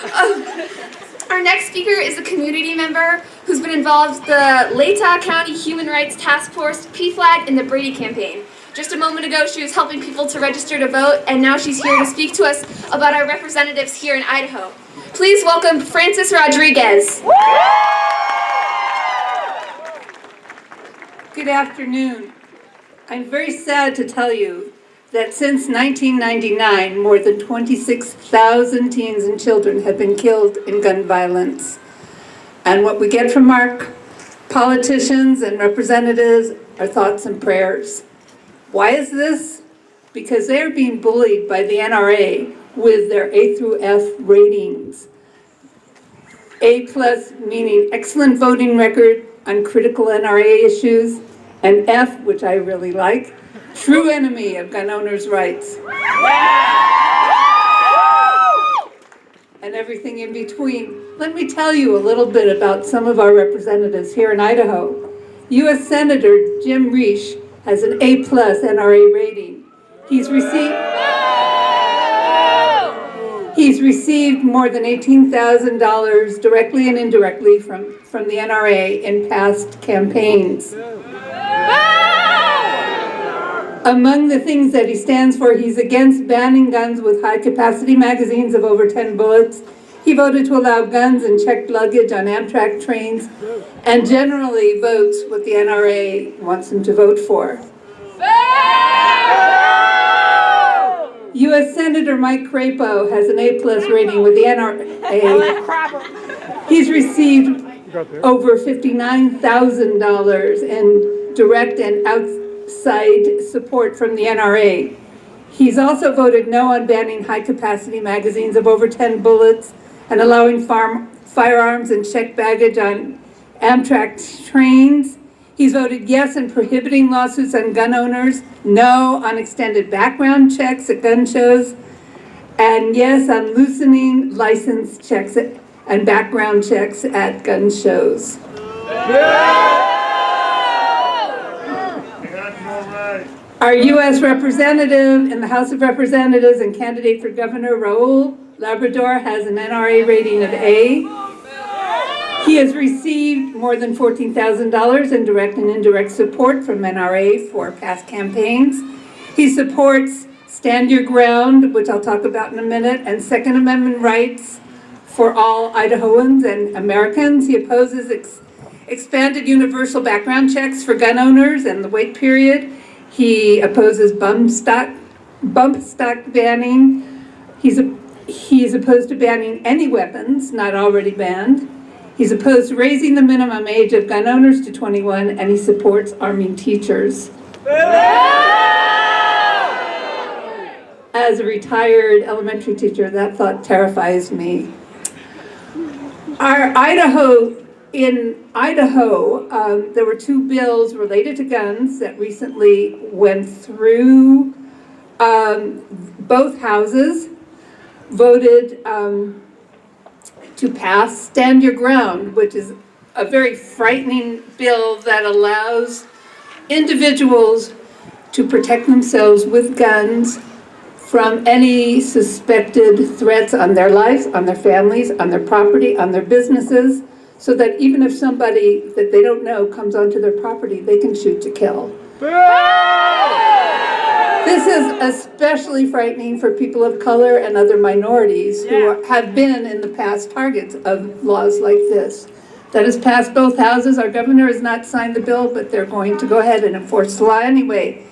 Idaho. Our next speaker is a community member who's been involved with the Latah County Human Rights Task Force PFLAG and the Brady campaign. Just a moment ago, she was helping people to register to vote, and now she's here to speak to us about our representatives here in Idaho. Please welcome Frances Rodriguez. Good afternoon. I'm very sad to tell you that since 1999, more than 26,000 teens and children have been killed in gun violence. And what we get from our politicians and representatives are thoughts and prayers. Why is this? Because they're being bullied by the NRA with their A through F ratings. A+ meaning excellent voting record on critical NRA issues, and F, which I really like, true enemy of gun owners' rights. And everything in between. Let me tell you a little bit about some of our representatives here in Idaho. U.S. Senator Jim Risch has an A+ NRA rating. He's received more than $18,000 directly and indirectly from the NRA in past campaigns. Among the things that he stands for, he's against banning guns with high-capacity magazines of over 10 bullets. He voted to allow guns and checked luggage on Amtrak trains, and generally votes what the NRA wants him to vote for. U.S. Senator Mike Crapo has an A+ rating with the NRA. He's received over $59,000 in direct and outside support from the NRA. He's also voted no on banning high-capacity magazines of over 10 bullets and allowing firearms and checked baggage on Amtrak trains. He's voted yes on prohibiting lawsuits on gun owners, no on extended background checks at gun shows, and yes on loosening license checks and background checks at gun shows. Our U.S. representative in the House of Representatives and candidate for governor, Raul Labrador, has an NRA rating of A. He has received more than $14,000 in direct and indirect support from NRA for past campaigns. He supports Stand Your Ground, which I'll talk about in a minute, and Second Amendment rights for all Idahoans and Americans. He opposes expanded universal background checks for gun owners and the wait period. He opposes bump stock banning. He's opposed to banning any weapons not already banned. He's opposed to raising the minimum age of gun owners to 21, and he supports arming teachers. As a retired elementary teacher, that thought terrifies me. In Idaho, there were two bills related to guns that recently went through. Both houses voted to pass Stand Your Ground, which is a very frightening bill that allows individuals to protect themselves with guns from any suspected threats on their lives, on their families, on their property, on their businesses, so that even if somebody that they don't know comes onto their property, they can shoot to kill. This is especially frightening for people of color and other minorities who have been in the past targets of laws like this. That has passed both houses. Our governor has not signed the bill, but they're going to go ahead and enforce the law anyway.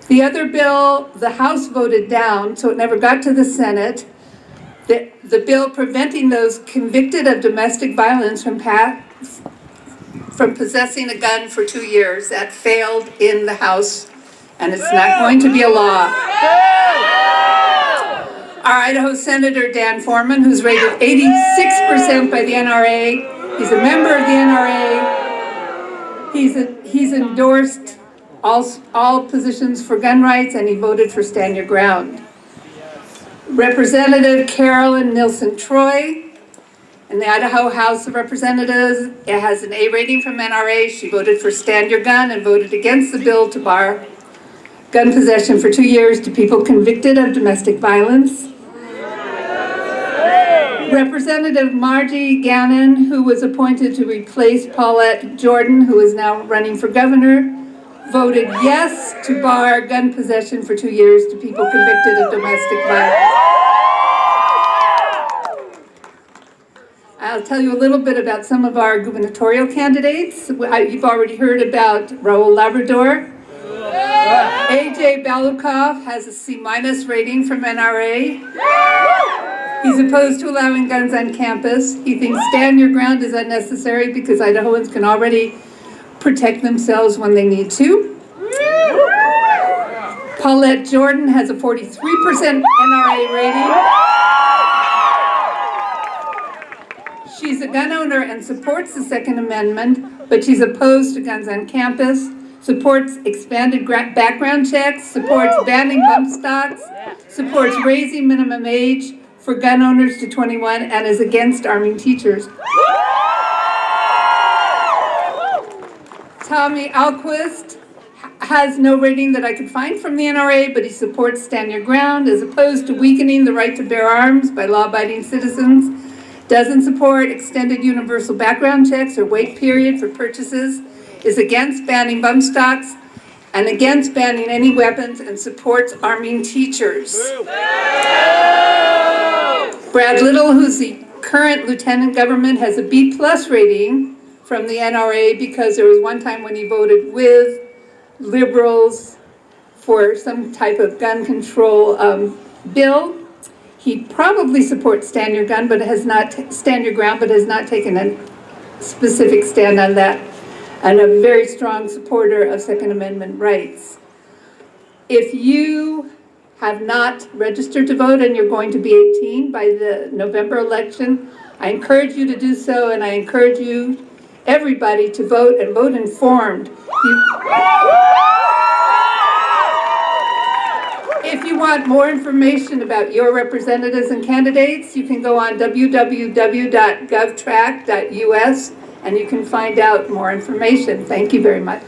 The other bill, the House voted down, so it never got to the Senate. The bill preventing those convicted of domestic violence from possessing a gun for 2 years, that failed in the House, and it's not going to be a law. Our Idaho Senator Dan Foreman, who's rated 86% by the NRA, he's a member of the NRA. He's endorsed all positions for gun rights, and he voted for Stand Your Ground. Representative Carolyn Nielsen Troy in the Idaho House of Representatives has an A rating from NRA. She voted for Stand Your Gun and voted against the bill to bar gun possession for 2 years to people convicted of domestic violence. Representative Margie Gannon, who was appointed to replace Paulette Jordan, who is now running for governor, voted yes to bar gun possession for 2 years to people convicted of domestic violence. I'll tell you a little bit about some of our gubernatorial candidates. You've already heard about Raul Labrador. AJ Balukov has a C- rating from NRA. He's opposed to allowing guns on campus. He thinks stand your ground is unnecessary because Idahoans can already protect themselves when they need to. Paulette Jordan has a 43% NRA rating. She's a gun owner and supports the Second Amendment, but she's opposed to guns on campus, supports expanded background checks, supports banning bump stocks, supports raising minimum age for gun owners to 21, and is against arming teachers. Tommy Alquist has no rating that I could find from the NRA, but he supports stand your ground, is opposed to weakening the right to bear arms by law-abiding citizens, doesn't support extended universal background checks or wait period for purchases, is against banning bump stocks, and against banning any weapons, and supports arming teachers. Brad Little, who's the current lieutenant government, has a B+ rating from the NRA because there was one time when he voted with liberals for some type of gun control bill. He probably supports stand your ground, but has not taken a specific stand on that, and a very strong supporter of Second Amendment rights. If you have not registered to vote and you're going to be 18 by the November election, I encourage you to do so, and I encourage you, everybody, to vote and vote informed. If you want more information about your representatives and candidates, you can go on www.govtrack.us and you can find out more information. Thank you very much.